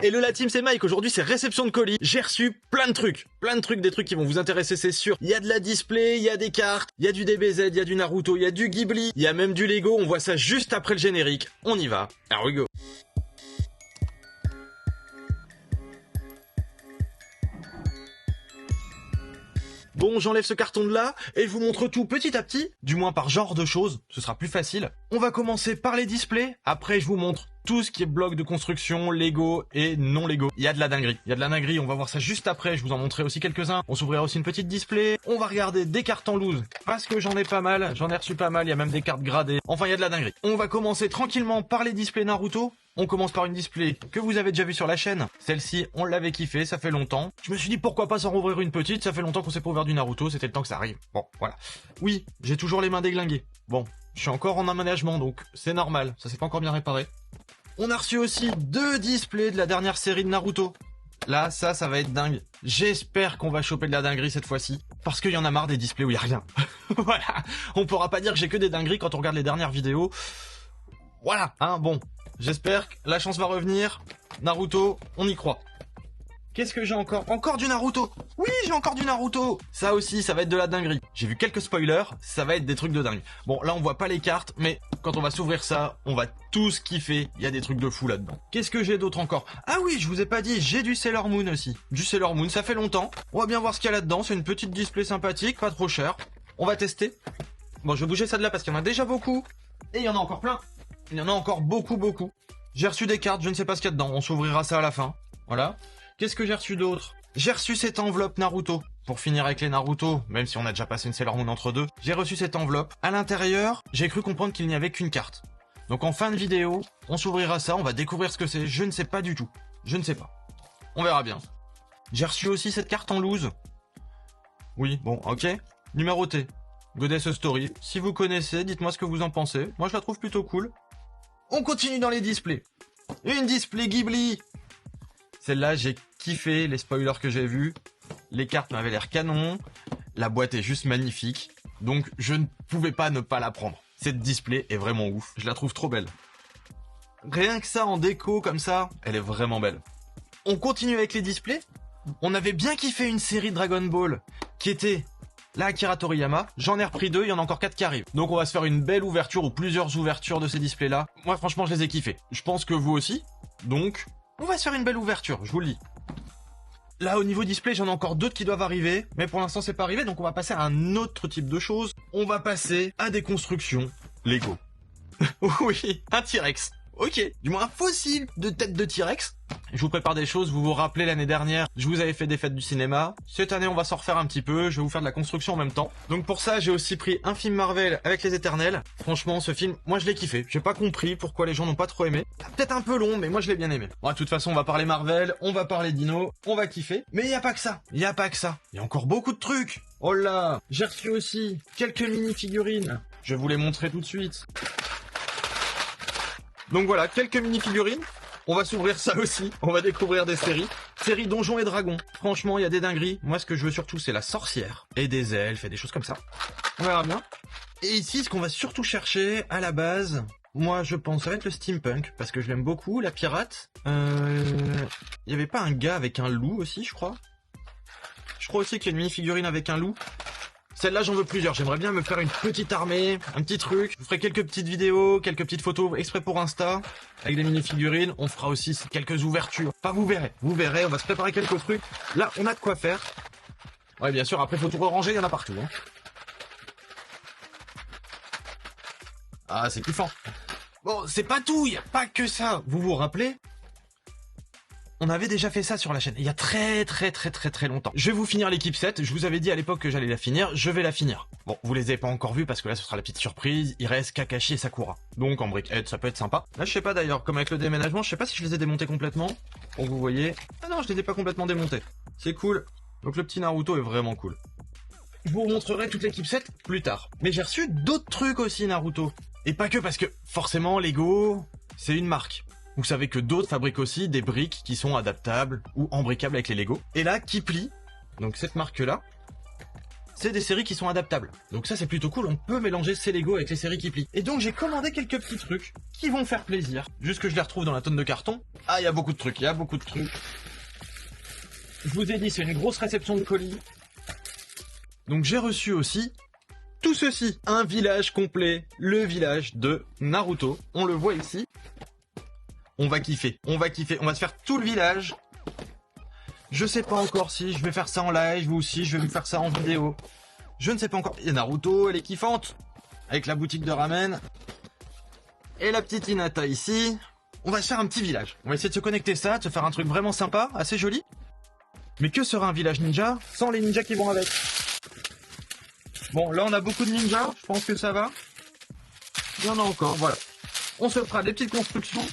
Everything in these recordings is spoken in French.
Hello la team, c'est Mike. Aujourd'hui c'est réception de colis. J'ai reçu plein de trucs, des trucs qui vont vous intéresser, c'est sûr. Il y a de la display, il y a des cartes, il y a du DBZ, il y a du Naruto, il y a du Ghibli, il y a même du Lego. On voit ça juste après le générique. On y va. Here we go. Bon, j'enlève ce carton de là et je vous montre tout petit à petit, du moins par genre de choses, ce sera plus facile. On va commencer par les displays, après je vous montre tout ce qui est bloc de construction, Lego et non Lego. Il y a de la dinguerie, on va voir ça juste après, je vous en montrerai aussi quelques-uns. On s'ouvrira aussi une petite display, on va regarder des cartes en loose, parce que j'en ai pas mal, j'en ai reçu pas mal, il y a même des cartes gradées. Enfin, il y a de la dinguerie. On va commencer tranquillement par les displays Naruto. On commence par une display que vous avez déjà vue sur la chaîne. Celle-ci, on l'avait kiffé, ça fait longtemps. Je me suis dit pourquoi pas s'en rouvrir une petite, ça fait longtemps qu'on s'est pas ouvert du Naruto, c'était le temps que ça arrive. Bon, voilà. Oui, j'ai toujours les mains déglinguées. Bon, je suis encore en aménagement, donc c'est normal, ça s'est pas encore bien réparé. On a reçu aussi 2 displays de la dernière série de Naruto. Là, ça va être dingue. J'espère qu'on va choper de la dinguerie cette fois-ci. Parce qu'il y en a marre des displays où il y a rien. Voilà. On pourra pas dire que j'ai que des dingueries quand on regarde les dernières vidéos. Voilà, hein, bon. J'espère que la chance va revenir. Naruto, on y croit. Qu'est-ce que j'ai encore? Encore du Naruto! Oui, j'ai encore du Naruto! Ça aussi, ça va être de la dinguerie. J'ai vu quelques spoilers, ça va être des trucs de dingue. Bon, là on voit pas les cartes, mais quand on va s'ouvrir ça, on va tous kiffer. Il y a des trucs de fou là-dedans. Qu'est-ce que j'ai d'autre encore? Ah oui, je vous ai pas dit, j'ai du Sailor Moon aussi. Du Sailor Moon, ça fait longtemps. On va bien voir ce qu'il y a là-dedans, c'est une petite display sympathique, pas trop cher. On va tester. Bon, je vais bouger ça de là parce qu'il y en a déjà beaucoup. Et il y en a encore plein. Il y en a encore beaucoup. J'ai reçu des cartes, je ne sais pas ce qu'il y a dedans, on s'ouvrira ça à la fin. Voilà. Qu'est-ce que j'ai reçu d'autre? J'ai reçu cette enveloppe Naruto. Pour finir avec les Naruto, même si on a déjà passé une Sailor Moon entre deux, j'ai reçu cette enveloppe. À l'intérieur, j'ai cru comprendre qu'il n'y avait qu'une carte. Donc en fin de vidéo, on s'ouvrira ça, on va découvrir ce que c'est. Je ne sais pas du tout. Je ne sais pas. On verra bien. J'ai reçu aussi cette carte en loose. Oui, bon, ok. Numérotée. Goddess Story. Si vous connaissez, dites-moi ce que vous en pensez. Moi, je la trouve plutôt cool. On continue dans les displays. Une display Ghibli. Celle-là, j'ai kiffé les spoilers que j'ai vus. Les cartes m'avaient l'air canon. La boîte est juste magnifique. Donc, je ne pouvais pas ne pas la prendre. Cette display est vraiment ouf. Je la trouve trop belle. Rien que ça en déco comme ça, elle est vraiment belle. On continue avec les displays. On avait bien kiffé une série Dragon Ball qui était la Akira Toriyama. J'en ai repris 2, il y en a encore 4 qui arrivent. Donc on va se faire une belle ouverture ou plusieurs ouvertures de ces displays-là. Moi, franchement, je les ai kiffés. Je pense que vous aussi. Donc, on va se faire une belle ouverture, je vous le dis. Là, au niveau display, j'en ai encore d'autres qui doivent arriver. Mais pour l'instant, c'est pas arrivé, donc on va passer à un autre type de choses. On va passer à des constructions Lego. Oui, un T-Rex. Ok, du moins un fossile de tête de T-Rex. Je vous prépare des choses, vous vous rappelez l'année dernière, je vous avais fait des fêtes du cinéma. Cette année, on va s'en refaire un petit peu, je vais vous faire de la construction en même temps. Donc pour ça, j'ai aussi pris un film Marvel avec les Éternels. Franchement, ce film, moi je l'ai kiffé. J'ai pas compris pourquoi les gens n'ont pas trop aimé. Peut-être un peu long, mais moi je l'ai bien aimé. Bon, de toute façon, on va parler Marvel, on va parler Dino, on va kiffer. Mais il y a pas que ça, il y a pas que ça. Il y a encore beaucoup de trucs. Oh là, j'ai reçu aussi quelques mini-figurines. Je vais vous les montrer tout de suite. Donc voilà, quelques mini-figurines. On va s'ouvrir ça aussi. On va découvrir des séries. Série Donjons et Dragons. Franchement, il y a des dingueries. Moi, ce que je veux surtout, c'est la sorcière. Et des elfes et des choses comme ça. On verra bien. Et ici, ce qu'on va surtout chercher, à la base, moi, je pense, ça va être le steampunk. Parce que je l'aime beaucoup, la pirate. Il y avait pas un gars avec un loup aussi, je crois. Je crois aussi qu'il y a une mini-figurine avec un loup. Celle-là, j'en veux plusieurs. J'aimerais bien me faire une petite armée, un petit truc. Je vous ferai quelques petites vidéos, quelques petites photos exprès pour Insta, avec des mini-figurines. On fera aussi quelques ouvertures. Enfin, vous verrez, on va se préparer quelques trucs. Là, on a de quoi faire. Ouais, bien sûr, après, faut tout ranger, il y en a partout. Hein. Ah, c'est kiffant. Bon, c'est pas tout, il n'y a pas que ça. Vous vous rappelez ? On avait déjà fait ça sur la chaîne, il y a très longtemps. Je vais vous finir l'équipe 7, je vous avais dit à l'époque que j'allais la finir, je vais la finir. Bon, vous les avez pas encore vus parce que là ce sera la petite surprise, il reste Kakashi et Sakura. Donc en briquette, ça peut être sympa. Là je sais pas d'ailleurs, comme avec le déménagement, je sais pas si je les ai démontés complètement. Bon, vous voyez... Ah non, je les ai pas complètement démontés. C'est cool. Donc le petit Naruto est vraiment cool. Je vous montrerai toute l'équipe 7 plus tard. Mais j'ai reçu d'autres trucs aussi Naruto. Et pas que parce que, forcément, Lego, c'est une marque. Vous savez que d'autres fabriquent aussi des briques qui sont adaptables ou embriquables avec les Lego. Et là, Kipli, donc cette marque-là, c'est des séries qui sont adaptables. Donc ça c'est plutôt cool, on peut mélanger ces Lego avec les séries qui plient. Et donc j'ai commandé quelques petits trucs qui vont faire plaisir. Juste que je les retrouve dans la tonne de carton. Ah, il y a beaucoup de trucs, il y a beaucoup de trucs. Je vous ai dit, c'est une grosse réception de colis. Donc j'ai reçu aussi tout ceci. Un village complet, le village de Naruto. On le voit ici. On va kiffer, on va kiffer. On va se faire tout le village. Je sais pas encore si je vais faire ça en live ou si je vais me faire ça en vidéo. Je ne sais pas encore. Il y a Naruto, elle est kiffante. Avec la boutique de ramen. Et la petite Hinata ici. On va se faire un petit village. On va essayer de se connecter ça, de se faire un truc vraiment sympa, assez joli. Mais que sera un village ninja sans les ninjas qui vont avec? Bon, là on a beaucoup de ninjas, je pense que ça va. Il y en a encore, voilà. On se fera des petites constructions.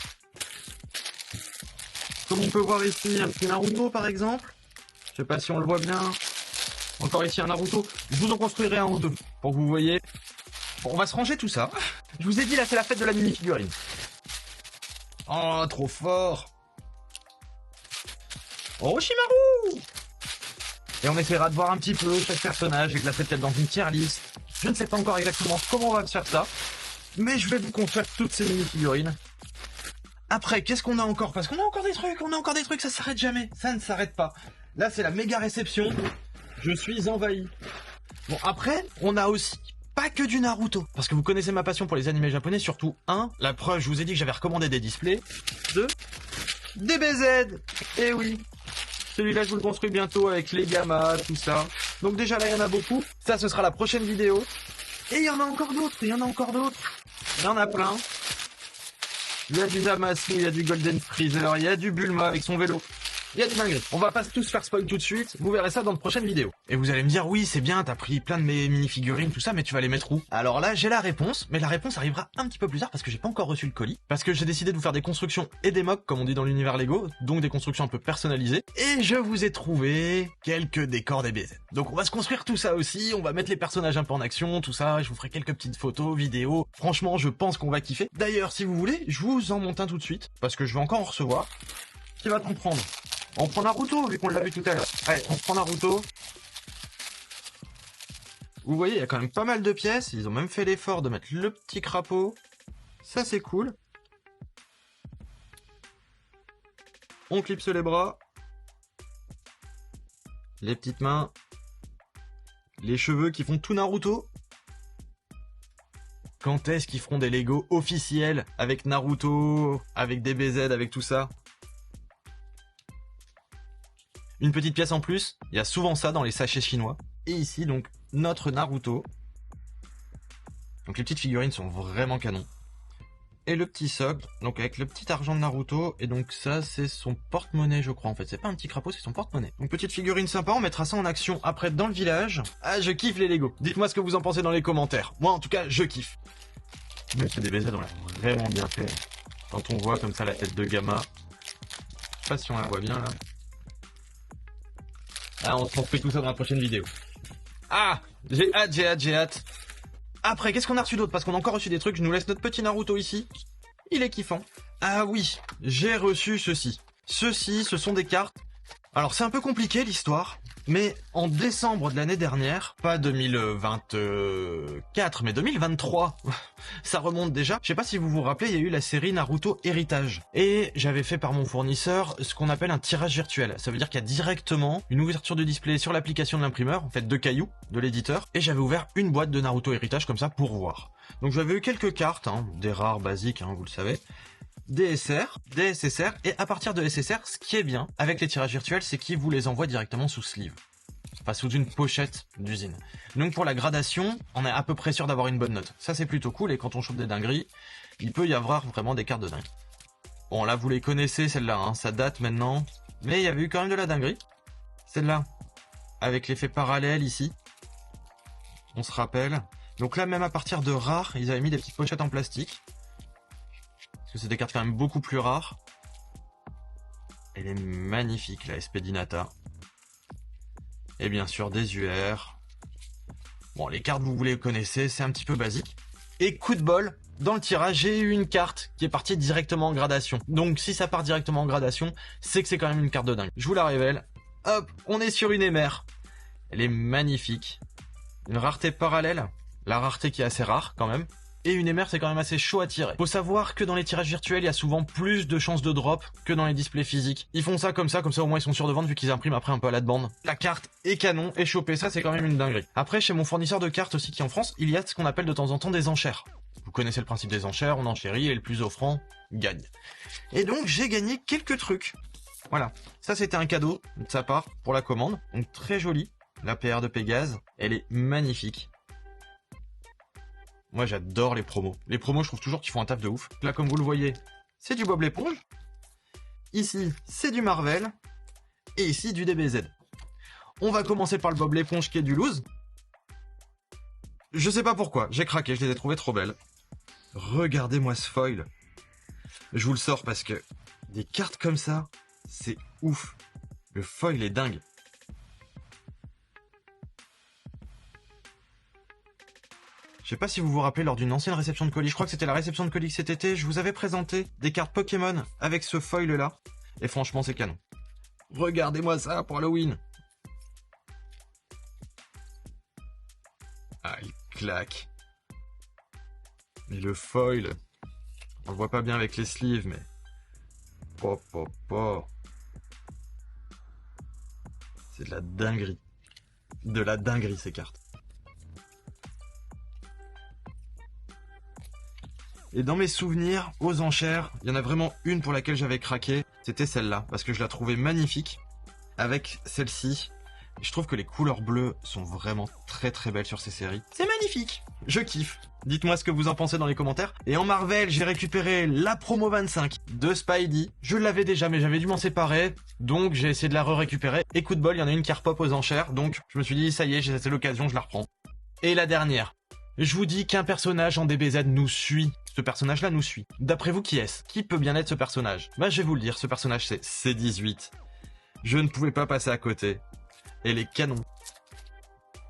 Comme on peut voir ici, un petit Naruto par exemple. Je sais pas si on le voit bien. Encore ici un Naruto. Je vous en construirai un ou deux pour que vous voyez. Bon, on va se ranger tout ça. Je vous ai dit là c'est la fête de la mini-figurine. Oh, trop fort. Orochimaru. Et on essaiera de voir un petit peu chaque personnage et de la faire peut-être dans une tier list. Je ne sais pas encore exactement comment on va faire ça. Mais je vais vous construire toutes ces mini-figurines. Après, qu'est-ce qu'on a encore? Parce qu'on a encore des trucs, ça s'arrête jamais, ça ne s'arrête pas. Là, c'est la méga réception, je suis envahi. Bon, après, on a aussi pas que du Naruto, parce que vous connaissez ma passion pour les animés japonais, surtout la preuve, je vous ai dit que j'avais recommandé des displays, DBZ, et oui, celui-là, je vous le construis bientôt avec les gammas, tout ça. Donc déjà, là, il y en a beaucoup, ça, ce sera la prochaine vidéo. Et il y en a encore d'autres, il y en a plein. Il y a du Zamasu, il y a du Golden Freezer, il y a du Bulma avec son vélo. Il y a du dinguerie. On va pas tous faire spoil tout de suite, vous verrez ça dans de prochaines vidéos. Et vous allez me dire, oui, c'est bien, t'as pris plein de mes mini-figurines, tout ça, mais tu vas les mettre où? Alors là, j'ai la réponse, mais la réponse arrivera un petit peu plus tard parce que j'ai pas encore reçu le colis. Parce que j'ai décidé de vous faire des constructions et des mocks, comme on dit dans l'univers Lego, donc des constructions un peu personnalisées. Et je vous ai trouvé quelques décors DBZ. Donc on va se construire tout ça aussi, on va mettre les personnages un peu en action, tout ça, je vous ferai quelques petites photos, vidéos. Franchement, je pense qu'on va kiffer. D'ailleurs, si vous voulez, je vous en monte un tout de suite, parce que je vais encore en recevoir. Qui va t'en prendre? On prend Naruto, vu qu'on l'a vu tout à l'heure. Allez, on prend Naruto. Vous voyez, il y a quand même pas mal de pièces. Ils ont même fait l'effort de mettre le petit crapaud. Ça, c'est cool. On clipse les bras. Les petites mains. Les cheveux qui font tout Naruto. Quand est-ce qu'ils feront des Lego officiels avec Naruto, avec DBZ, avec tout ça? Une petite pièce en plus, il y a souvent ça dans les sachets chinois. Et ici, donc, notre Naruto. Donc les petites figurines sont vraiment canons. Et le petit socle, donc avec le petit argent de Naruto. Et donc ça, c'est son porte-monnaie, je crois, en fait. C'est pas un petit crapaud, c'est son porte-monnaie. Donc petite figurine sympa, on mettra ça en action après dans le village. Ah, je kiffe les Lego. Dites-moi ce que vous en pensez dans les commentaires. Moi, en tout cas, je kiffe. Mais c'est des BZ, on l'a vraiment bien fait. Quand on voit comme ça la tête de Gamma. Je sais pas si on la voit bien, là. Ah, on se construit tout ça dans la prochaine vidéo. Ah, j'ai hâte. Après, qu'est-ce qu'on a reçu d'autre? Parce qu'on a encore reçu des trucs, je nous laisse notre petit Naruto ici. Il est kiffant. Ah oui, j'ai reçu ceci. Ceci, ce sont des cartes. Alors c'est un peu compliqué l'histoire, mais en décembre de l'année dernière, pas 2024, mais 2023, ça remonte déjà. Je sais pas si vous vous rappelez, il y a eu la série Naruto Héritage. Et j'avais fait par mon fournisseur ce qu'on appelle un tirage virtuel. Ça veut dire qu'il y a directement une ouverture de display sur l'application de l'imprimeur, en fait 2 cailloux de l'éditeur, et j'avais ouvert une boîte de Naruto Héritage comme ça pour voir. Donc j'avais eu quelques cartes, des rares basiques, vous le savez. Des SR, des SSR, et à partir de SSR, ce qui est bien avec les tirages virtuels, c'est qu'ils vous les envoient directement sous sleeve. Enfin, sous une pochette d'usine. Donc pour la gradation, on est à peu près sûr d'avoir une bonne note. Ça c'est plutôt cool, et quand on chope des dingueries, il peut y avoir vraiment des cartes de dingue. Bon là vous les connaissez celle-là, ça date maintenant, mais il y avait eu quand même de la dinguerie. Celle-là, avec l'effet parallèle ici, on se rappelle. Donc là même à partir de rares, ils avaient mis des petites pochettes en plastique. Parce que c'est des cartes quand même beaucoup plus rares. Elle est magnifique, la SP d'Hinata. Et bien sûr, des UR. Bon, les cartes, vous les connaissez, c'est un petit peu basique. Et coup de bol, dans le tirage, j'ai eu une carte qui est partie directement en gradation. Donc, si ça part directement en gradation, c'est que c'est quand même une carte de dingue. Je vous la révèle. Hop, on est sur une émère. Elle est magnifique. une rareté parallèle, la rareté qui est assez rare quand même, et une émer c'est quand même assez chaud à tirer. Faut savoir que dans les tirages virtuels, il y a souvent plus de chances de drop que dans les displays physiques. Ils font ça comme ça au moins ils sont sûrs de vendre vu qu'ils impriment après un peu à la demande. La carte est canon, et choper ça c'est quand même une dinguerie. Après chez mon fournisseur de cartes aussi qui est en France, il y a ce qu'on appelle de temps en temps des enchères. Vous connaissez le principe des enchères, on enchérit et le plus offrant gagne. Et donc j'ai gagné quelques trucs. Voilà, ça c'était un cadeau de sa part pour la commande, donc très joli. La PR de Pégase, elle est magnifique. Moi j'adore les promos. Les promos je trouve toujours qu'ils font un taf de ouf. Là comme vous le voyez, c'est du Bob l'éponge. Ici c'est du Marvel. Et ici du DBZ. On va commencer par le Bob l'éponge qui est du loose. Je sais pas pourquoi, j'ai craqué, je les ai trouvées trop belles. Regardez-moi ce foil. Je vous le sors parce que des cartes comme ça, c'est ouf. Le foil est dingue. Je sais pas si vous vous rappelez lors d'une ancienne réception de colis, je crois que c'était la réception de colis cet été, je vous avais présenté des cartes Pokémon avec ce foil là. Et franchement c'est canon. Regardez-moi ça pour Halloween. Ah il claque. Mais le foil, on le voit pas bien avec les sleeves mais... C'est de la dinguerie. De la dinguerie ces cartes. Et dans mes souvenirs, aux enchères, il y en a vraiment une pour laquelle j'avais craqué. C'était celle-là, parce que je la trouvais magnifique. Avec celle-ci. Je trouve que les couleurs bleues sont vraiment très très belles sur ces séries. C'est magnifique. Je kiffe. Dites-moi ce que vous en pensez dans les commentaires. Et en Marvel, j'ai récupéré la promo 25 de Spidey. Je l'avais déjà, mais j'avais dû m'en séparer. Donc j'ai essayé de la récupérer. Et coup de bol, il y en a une qui repop aux enchères. Donc je me suis dit, ça y est, j'ai laissé l'occasion, je la reprends. Et la dernière. Je vous dis qu'un personnage en DBZ nous suit. Ce personnage-là nous suit. D'après vous, qui est-ce? Qui peut bien être ce personnage? Bah, je vais vous le dire, ce personnage, c'est C18. Je ne pouvais pas passer à côté. Elle est canon.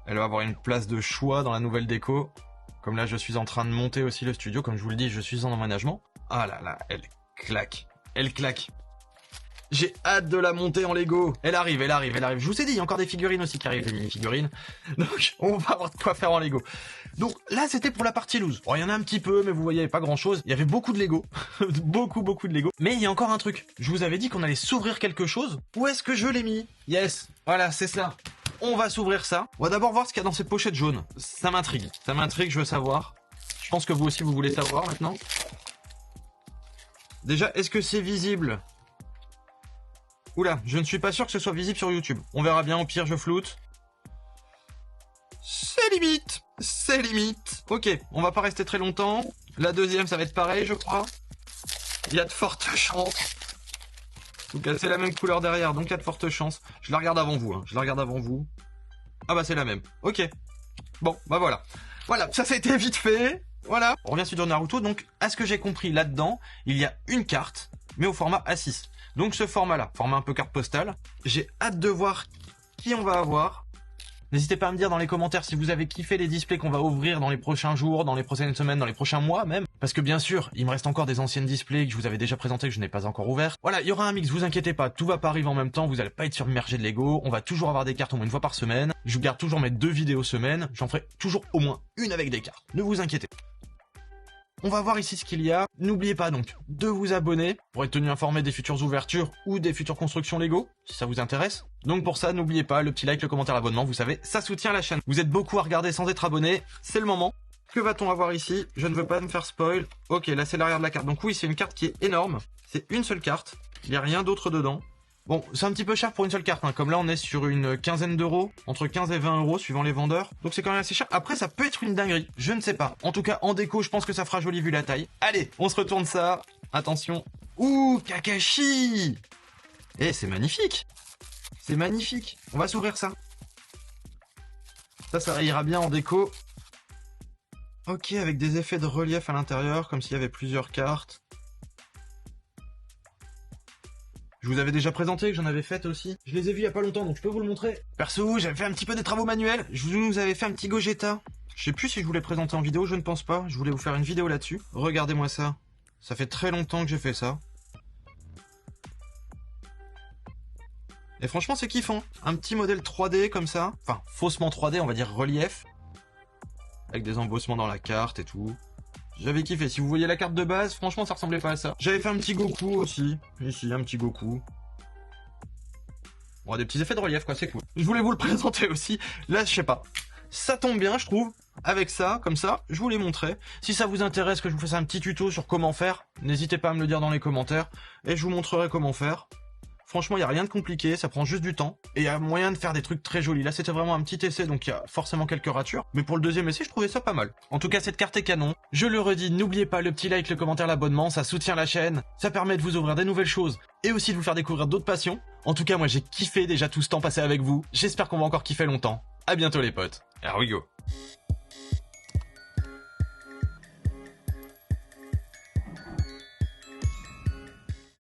Elle va avoir une place de choix dans la nouvelle déco. Comme là, je suis en train de monter aussi le studio. Comme je vous le dis, je suis en emménagement. Ah là là, elle claque. Elle claque. J'ai hâte de la monter en Lego. Elle arrive, elle arrive, elle arrive. Je vous ai dit, il y a encore des figurines aussi qui arrivent, des mini-figurines. Donc, on va avoir de quoi faire en Lego. Donc là, c'était pour la partie loose. Bon, il y en a un petit peu, mais vous voyez, pas grand-chose. Il y avait beaucoup de Lego. beaucoup de Lego. Mais il y a encore un truc. Je vous avais dit qu'on allait s'ouvrir quelque chose. Où est-ce que je l'ai mis? Yes. Voilà, c'est ça. On va s'ouvrir ça. On va d'abord voir ce qu'il y a dans ces pochettes jaunes. Ça m'intrigue. Ça m'intrigue, je veux savoir. Je pense que vous aussi, vous voulez savoir maintenant. Déjà, est-ce que c'est visible? Oula, je ne suis pas sûr que ce soit visible sur YouTube. On verra bien, au pire je floute. C'est limite. C'est limite. Ok, on va pas rester très longtemps. La deuxième, ça va être pareil, je crois. Il y a de fortes chances. En tout cas, c'est la même couleur derrière, donc il y a de fortes chances. Je la regarde avant vous, hein. Je la regarde avant vous. Ah bah c'est la même. Ok. Bon, bah voilà. Voilà, ça été vite fait. Voilà. On revient sur Naruto, donc à ce que j'ai compris là-dedans, il y a une carte, mais au format A6. Donc ce format-là, format un peu carte postale. J'ai hâte de voir qui on va avoir. N'hésitez pas à me dire dans les commentaires si vous avez kiffé les displays qu'on va ouvrir dans les prochains jours, dans les prochaines semaines, dans les prochains mois même. Parce que bien sûr, il me reste encore des anciennes displays que je vous avais déjà présentés que je n'ai pas encore ouverts. Voilà, il y aura un mix, vous inquiétez pas, tout va pas arriver en même temps, vous allez pas être submergé de Lego, on va toujours avoir des cartes au moins une fois par semaine. Je vous garde toujours mes 2 vidéos semaine, j'en ferai toujours au moins une avec des cartes. Ne vous inquiétez pas. On va voir ici ce qu'il y a. N'oubliez pas donc de vous abonner pour être tenu informé des futures ouvertures ou des futures constructions Lego, si ça vous intéresse. Donc pour ça, n'oubliez pas le petit like, le commentaire, l'abonnement, vous savez, ça soutient la chaîne. Vous êtes beaucoup à regarder sans être abonné, c'est le moment. Que va-t-on avoir ici? Je ne veux pas me faire spoil. Ok, là c'est l'arrière de la carte. Donc oui, c'est une carte qui est énorme. C'est une seule carte, il n'y a rien d'autre dedans. Bon, c'est un petit peu cher pour une seule carte, hein. Comme là on est sur une quinzaine d'euros, entre 15 et 20 euros suivant les vendeurs. Donc c'est quand même assez cher. Après ça peut être une dinguerie, je ne sais pas. En tout cas en déco je pense que ça fera joli vu la taille. Allez, on se retourne ça. Attention. Ouh, Kakashi. Eh, c'est magnifique. C'est magnifique. On va s'ouvrir ça. Ça ira bien en déco. Ok, avec des effets de relief à l'intérieur, comme s'il y avait plusieurs cartes. Je vous avais déjà présenté, que j'en avais fait aussi. Je les ai vus il y a pas longtemps, donc je peux vous le montrer. Perso, j'avais fait un petit peu des travaux manuels. Je vous avais fait un petit Gogeta. Je sais plus si je vous l'ai présenté en vidéo, je ne pense pas. Je voulais vous faire une vidéo là-dessus. Regardez-moi ça. Ça fait très longtemps que j'ai fait ça. Et franchement, c'est kiffant. Un petit modèle 3D comme ça. Enfin, faussement 3D, on va dire relief. avec des embossements dans la carte et tout. J'avais kiffé. Si vous voyez la carte de base, franchement, ça ressemblait pas à ça. J'avais fait un petit Goku aussi. Ici, un petit Goku. Bon, des petits effets de relief, quoi, c'est cool. Je voulais vous le présenter aussi. Là, je sais pas. Ça tombe bien, je trouve. Avec ça, comme ça, je vous l'ai montré. Si ça vous intéresse que je vous fasse un petit tuto sur comment faire, n'hésitez pas à me le dire dans les commentaires. Et je vous montrerai comment faire. Franchement, il n'y a rien de compliqué, ça prend juste du temps. Et il y a moyen de faire des trucs très jolis. Là, c'était vraiment un petit essai, donc il y a forcément quelques ratures. Mais pour le deuxième essai, je trouvais ça pas mal. En tout cas, cette carte est canon. Je le redis, n'oubliez pas le petit like, le commentaire, l'abonnement, ça soutient la chaîne. Ça permet de vous ouvrir des nouvelles choses. Et aussi de vous faire découvrir d'autres passions. En tout cas, moi, j'ai kiffé déjà tout ce temps passé avec vous. J'espère qu'on va encore kiffer longtemps. À bientôt les potes. Here we go.